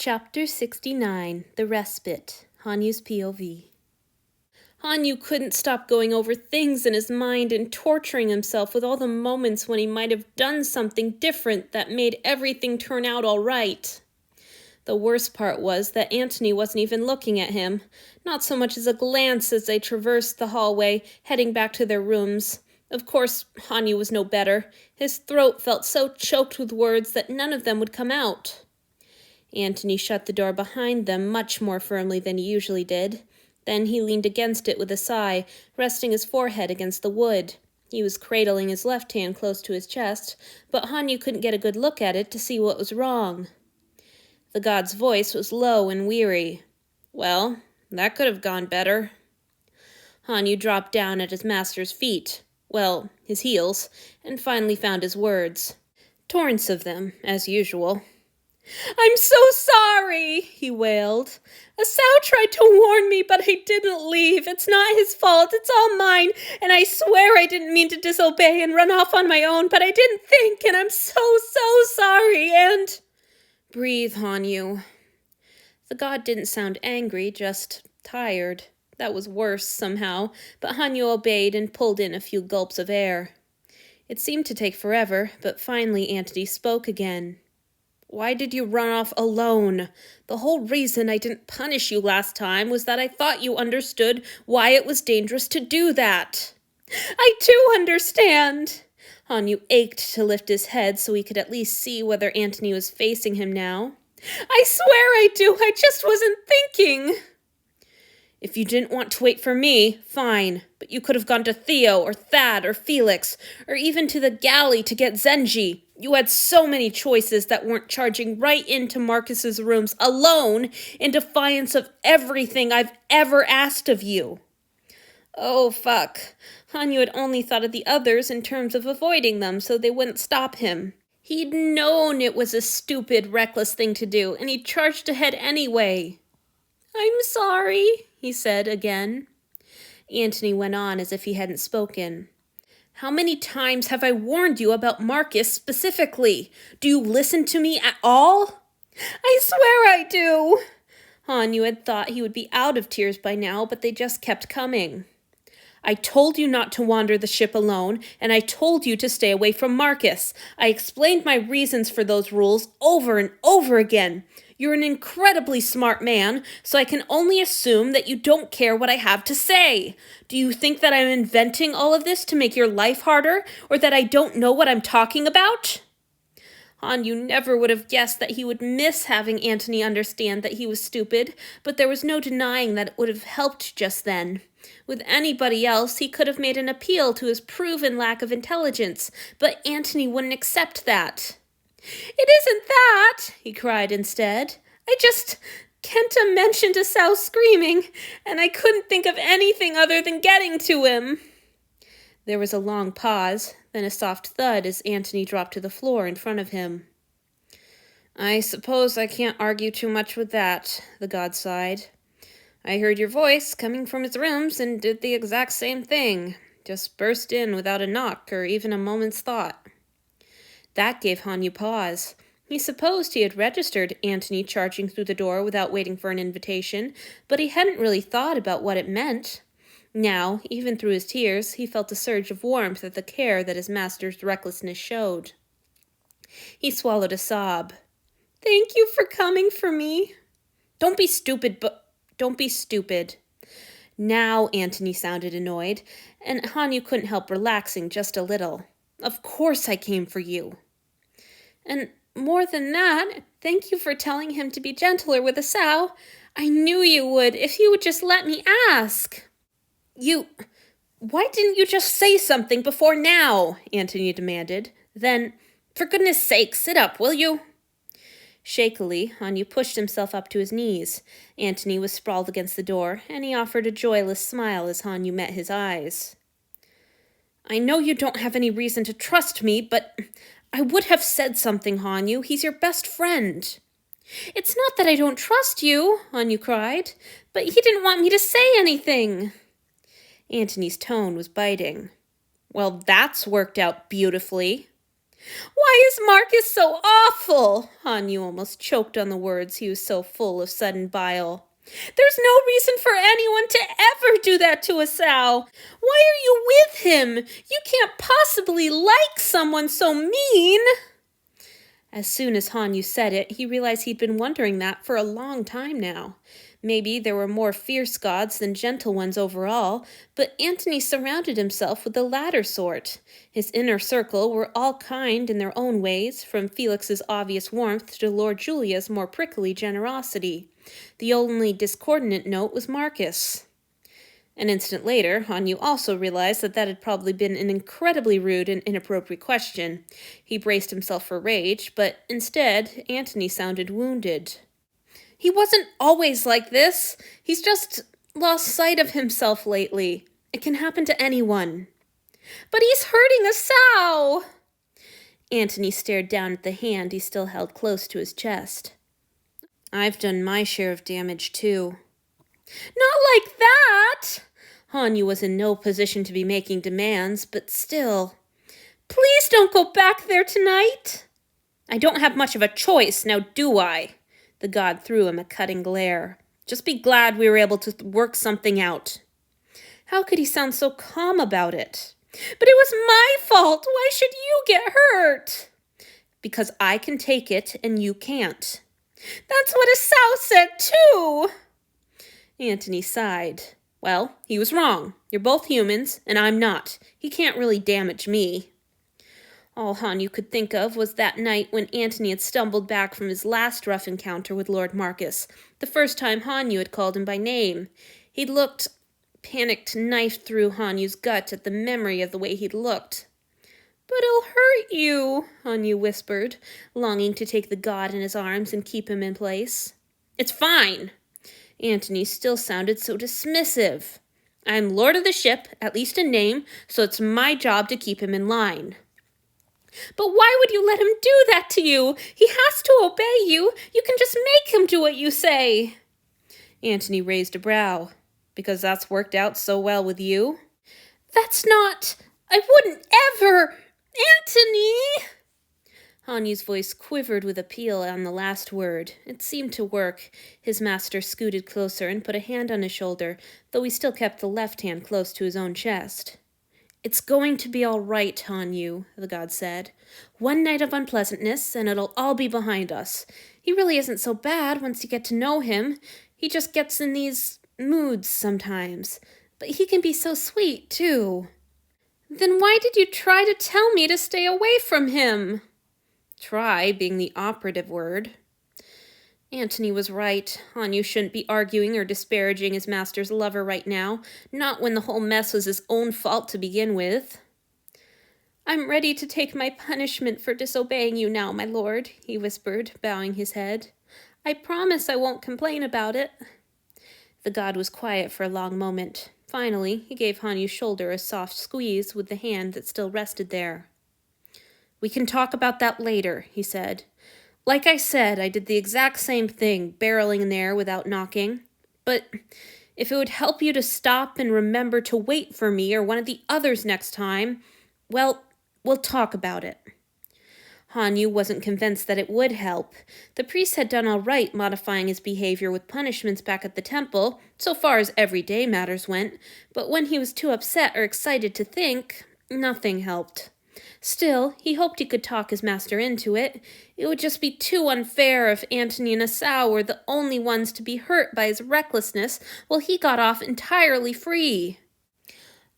Chapter 69, The Respite, Hanyu's POV. Hanyu couldn't stop going over things in his mind and torturing himself with all the moments when he might have done something different that made everything turn out all right. The worst part was that Antony wasn't even looking at him, not so much as a glance as they traversed the hallway, heading back to their rooms. Of course, Hanyu was no better. His throat felt so choked with words that none of them would come out. Antony shut the door behind them much more firmly than he usually did. Then he leaned against it with a sigh, resting his forehead against the wood. He was cradling his left hand close to his chest, but Hanyu couldn't get a good look at it to see what was wrong. The god's voice was low and weary. "Well, that could have gone better." Hanyu dropped down at his master's feet, his heels, and finally found his words. Torrents of them, as usual. "I'm so sorry," he wailed. "Asao tried to warn me, but I didn't leave. It's not his fault, it's all mine, and I swear I didn't mean to disobey and run off on my own, but I didn't think, and I'm so sorry, and—" "Breathe, Hanyu." The god didn't sound angry, just tired. That was worse, somehow, but Hanyu obeyed and pulled in a few gulps of air. It seemed to take forever, but finally Antony spoke again. "Why did you run off alone? The whole reason I didn't punish you last time was that I thought you understood why it was dangerous to do that." "I do understand." Hanyu ached to lift his head so he could at least see whether Antony was facing him now. "I swear I do, I just wasn't thinking." "If you didn't want to wait for me, fine, but you could have gone to Theo or Thad or Felix, or even to the galley to get Zenji. You had so many choices that weren't charging right into Marcus's rooms alone in defiance of everything I've ever asked of you." Oh, fuck. Hanyu had only thought of the others in terms of avoiding them so they wouldn't stop him. He'd known it was a stupid, reckless thing to do, and he charged ahead anyway. "I'm sorry," he said again. Antony went on as if he hadn't spoken. "How many times have I warned you about Marcus specifically? Do you listen to me at all?" "I swear I do." Hanyu had thought he would be out of tears by now, but they just kept coming. "I told you not to wander the ship alone, and I told you to stay away from Marcus. I explained my reasons for those rules over and over again. You're an incredibly smart man, so I can only assume that you don't care what I have to say. Do you think that I'm inventing all of this to make your life harder, or that I don't know what I'm talking about?" Hanyu never would have guessed that he would miss having Antony understand that he was stupid, but there was no denying that it would have helped just then. With anybody else, he could have made an appeal to his proven lack of intelligence, but Antony wouldn't accept that. "It isn't that," he cried instead. Kenta mentioned Asao screaming, and I couldn't think of anything other than getting to him." There was a long pause, then a soft thud as Antony dropped to the floor in front of him. "I suppose I can't argue too much with that," the god sighed. "I heard your voice coming from his rooms and did the exact same thing. Just burst in without a knock or even a moment's thought." That gave Hanyu pause. He supposed he had registered Antony charging through the door without waiting for an invitation, but he hadn't really thought about what it meant. Now, even through his tears, he felt a surge of warmth at the care that his master's recklessness showed. He swallowed a sob. "Thank you for coming for me." Don't be stupid. Now Antony sounded annoyed, and Hanyu couldn't help relaxing just a little. "Of course I came for you." "And more than that, thank you for telling him to be gentler with Asao. I knew you would, if you would just let me ask." Why didn't you just say something before now?" Antony demanded. Then, "For goodness sake, sit up, will you?" Shakily, Hanyu pushed himself up to his knees. Antony was sprawled against the door, and he offered a joyless smile as Hanyu met his eyes. "I know you don't have any reason to trust me, but I would have said something, Hanyu. He's your best friend." "It's not that I don't trust you," Hanyu cried, "but he didn't want me to say anything." Antony's tone was biting. "Well, that's worked out beautifully." Why is Marcus so awful? Hanyu almost choked on the words, he was so full of sudden bile. There's no reason for anyone to ever do that to a Sao. Why are you with him? You can't possibly like someone so mean. As soon as Hanyu said it, he realized he'd been wondering that for a long time now. Maybe there were more fierce gods than gentle ones overall, but Antony surrounded himself with the latter sort. His inner circle were all kind in their own ways, from Felix's obvious warmth to Lord Julia's more prickly generosity. The only discordant note was Marcus. An instant later, Hanyu also realized that had probably been an incredibly rude and inappropriate question. He braced himself for rage, but instead, Antony sounded wounded. He wasn't always like this. He's just lost sight of himself lately. It can happen to anyone. But he's hurting a Sao! Antony stared down at the hand he still held close to his chest. I've done my share of damage, too. Not like that! Hanyu was in no position to be making demands, but still. Please don't go back there tonight! I don't have much of a choice, now do I? The god threw him a cutting glare. Just be glad we were able to work something out. How could he sound so calm about it? But it was my fault! Why should you get hurt? Because I can take it and you can't. That's what Asao said, too! Antony sighed. Well, he was wrong. You're both humans, and I'm not. He can't really damage me. All Hanyu could think of was that night when Antony had stumbled back from his last rough encounter with Lord Marcus, the first time Hanyu had called him by name. He'd looked, panicked, knifed through Hanyu's gut at the memory of the way he'd looked. But it'll hurt you, Hanyu whispered, longing to take the god in his arms and keep him in place. It's fine. Antony still sounded so dismissive. I'm lord of the ship, at least in name, so it's my job to keep him in line. But why would you let him do that to you? He has to obey you. You can just make him do what you say. Antony raised a brow. Because that's worked out so well with you? That's not... I wouldn't ever... Antony! Hanyu's voice quivered with appeal on the last word. It seemed to work. His master scooted closer and put a hand on his shoulder, though he still kept the left hand close to his own chest. It's going to be all right, Hanyu, the god said. One night of unpleasantness, and it'll all be behind us. He really isn't so bad once you get to know him. He just gets in these moods sometimes. But he can be so sweet, too. Then why did you try to tell me to stay away from him? Try being the operative word. Antony was right. Hanyu shouldn't be arguing or disparaging his master's lover right now, not when the whole mess was his own fault to begin with. I'm ready to take my punishment for disobeying you now, my lord, he whispered, bowing his head. I promise I won't complain about it. The god was quiet for a long moment. Finally, he gave Hanyu's shoulder a soft squeeze with the hand that still rested there. We can talk about that later, he said. Like I said, I did the exact same thing, barreling in there without knocking. But if it would help you to stop and remember to wait for me or one of the others next time, well, we'll talk about it. Hanyu wasn't convinced that it would help. The priest had done all right modifying his behavior with punishments back at the temple, so far as everyday matters went, but when he was too upset or excited to think, nothing helped. Still, he hoped he could talk his master into it. It would just be too unfair if Antony and Asao were the only ones to be hurt by his recklessness while he got off entirely free.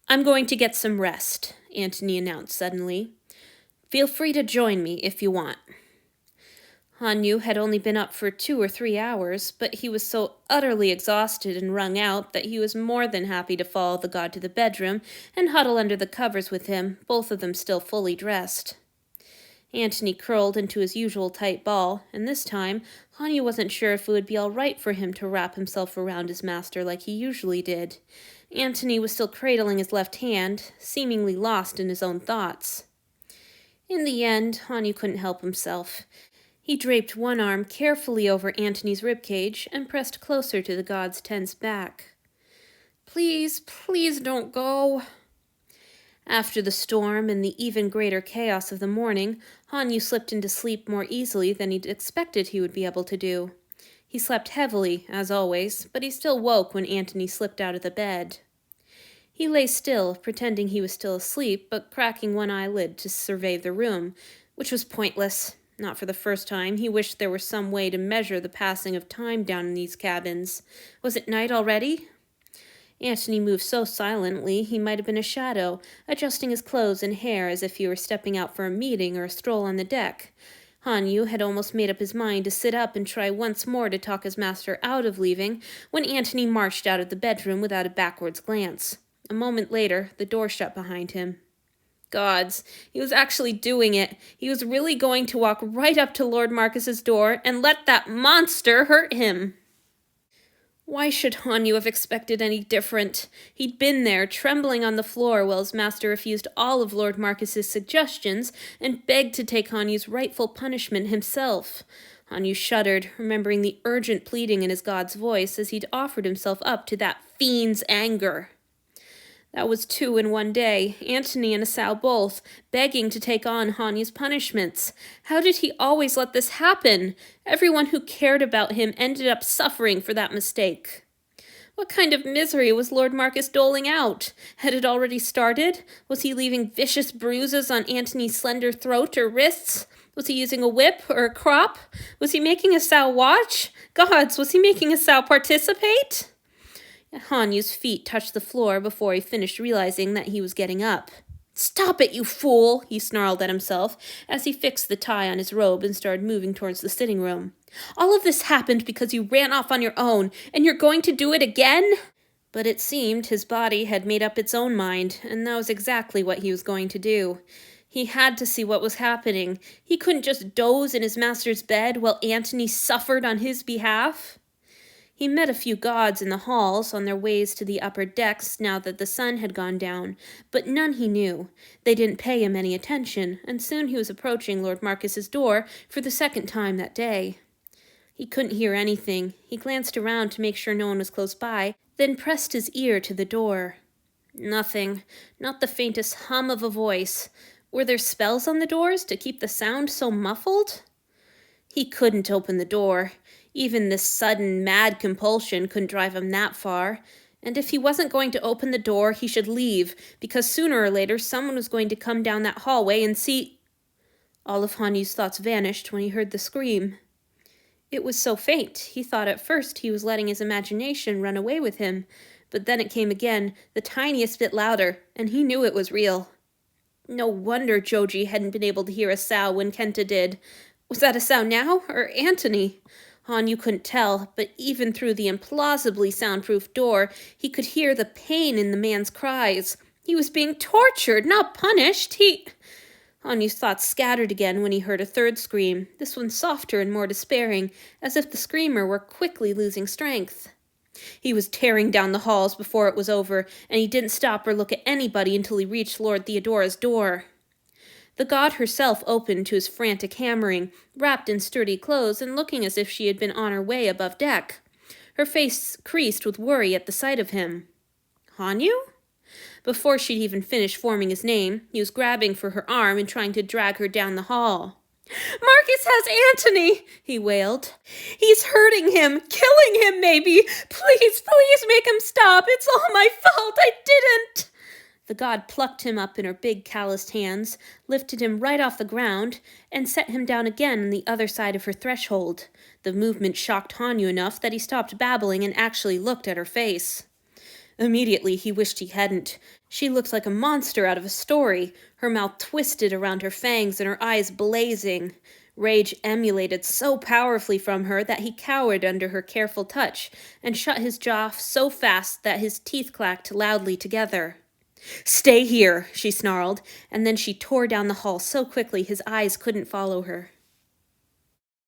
I'm going to get some rest, Antony announced suddenly. Feel free to join me if you want. Hanyu had only been up for 2 or 3 hours, but he was so utterly exhausted and wrung out that he was more than happy to follow the god to the bedroom and huddle under the covers with him, both of them still fully dressed. Antony curled into his usual tight ball, and this time, Hanyu wasn't sure if it would be all right for him to wrap himself around his master like he usually did. Antony was still cradling his left hand, seemingly lost in his own thoughts. In the end, Hanyu couldn't help himself. He draped one arm carefully over Antony's ribcage and pressed closer to the god's tense back. Please, please don't go. After the storm and the even greater chaos of the morning, Hanyu slipped into sleep more easily than he'd expected he would be able to do. He slept heavily, as always, but he still woke when Antony slipped out of the bed. He lay still, pretending he was still asleep, but cracking one eyelid to survey the room, which was pointless. Not for the first time, he wished there were some way to measure the passing of time down in these cabins. Was it night already? Antony moved so silently he might have been a shadow, adjusting his clothes and hair as if he were stepping out for a meeting or a stroll on the deck. Hanyu had almost made up his mind to sit up and try once more to talk his master out of leaving when Antony marched out of the bedroom without a backwards glance. A moment later, the door shut behind him. Gods, he was actually doing it. He was really going to walk right up to Lord Marcus's door and let that monster hurt him. Why should Hanyu have expected any different? He'd been there, trembling on the floor while his master refused all of Lord Marcus's suggestions and begged to take Hanyu's rightful punishment himself. Hanyu shuddered, remembering the urgent pleading in his god's voice as he'd offered himself up to that fiend's anger. That was 2 in one day, Antony and Asao both, begging to take on Hanyu's punishments. How did he always let this happen? Everyone who cared about him ended up suffering for that mistake. What kind of misery was Lord Marcus doling out? Had it already started? Was he leaving vicious bruises on Antony's slender throat or wrists? Was he using a whip or a crop? Was he making Asao watch? Gods, was he making Asao participate? Hanyu's feet touched the floor before he finished realizing that he was getting up. "Stop it, you fool!" he snarled at himself as he fixed the tie on his robe and started moving towards the sitting room. "All of this happened because you ran off on your own, and you're going to do it again?" But it seemed his body had made up its own mind, and that was exactly what he was going to do. He had to see what was happening. He couldn't just doze in his master's bed while Antony suffered on his behalf. He met a few gods in the halls on their ways to the upper decks now that the sun had gone down, but none he knew. They didn't pay him any attention, and soon he was approaching Lord Marcus's door for the second time that day. He couldn't hear anything. He glanced around to make sure no one was close by, then pressed his ear to the door. Nothing. Not the faintest hum of a voice. Were there spells on the doors to keep the sound so muffled? He couldn't open the door. Even this sudden, mad compulsion couldn't drive him that far. And if he wasn't going to open the door, he should leave, because sooner or later someone was going to come down that hallway and see... All of Hanyu's thoughts vanished when he heard the scream. It was so faint, he thought at first he was letting his imagination run away with him, but then it came again, the tiniest bit louder, and he knew it was real. No wonder Joji hadn't been able to hear Asao when Kenta did. Was that Asao now, or Antony? Hanyu couldn't tell, but even through the implausibly soundproof door, he could hear the pain in the man's cries. He was being tortured, not punished. Hanyu's thoughts scattered again when he heard a third scream, this one softer and more despairing, as if the screamer were quickly losing strength. He was tearing down the halls before it was over, and he didn't stop or look at anybody until he reached Lord Theodora's door. The god herself opened to his frantic hammering, wrapped in sturdy clothes and looking as if she had been on her way above deck. Her face creased with worry at the sight of him. Hanyu? Before she'd even finished forming his name, he was grabbing for her arm and trying to drag her down the hall. "Marcus has Antony!" he wailed. "He's hurting him, killing him maybe! Please, please make him stop! It's all my fault! I didn't!" The god plucked him up in her big calloused hands, lifted him right off the ground, and set him down again on the other side of her threshold. The movement shocked Hanyu enough that he stopped babbling and actually looked at her face. Immediately he wished he hadn't. She looked like a monster out of a story, her mouth twisted around her fangs and her eyes blazing. Rage emulated so powerfully from her that he cowered under her careful touch and shut his jaw so fast that his teeth clacked loudly together. "Stay here," she snarled, and then she tore down the hall so quickly his eyes couldn't follow her.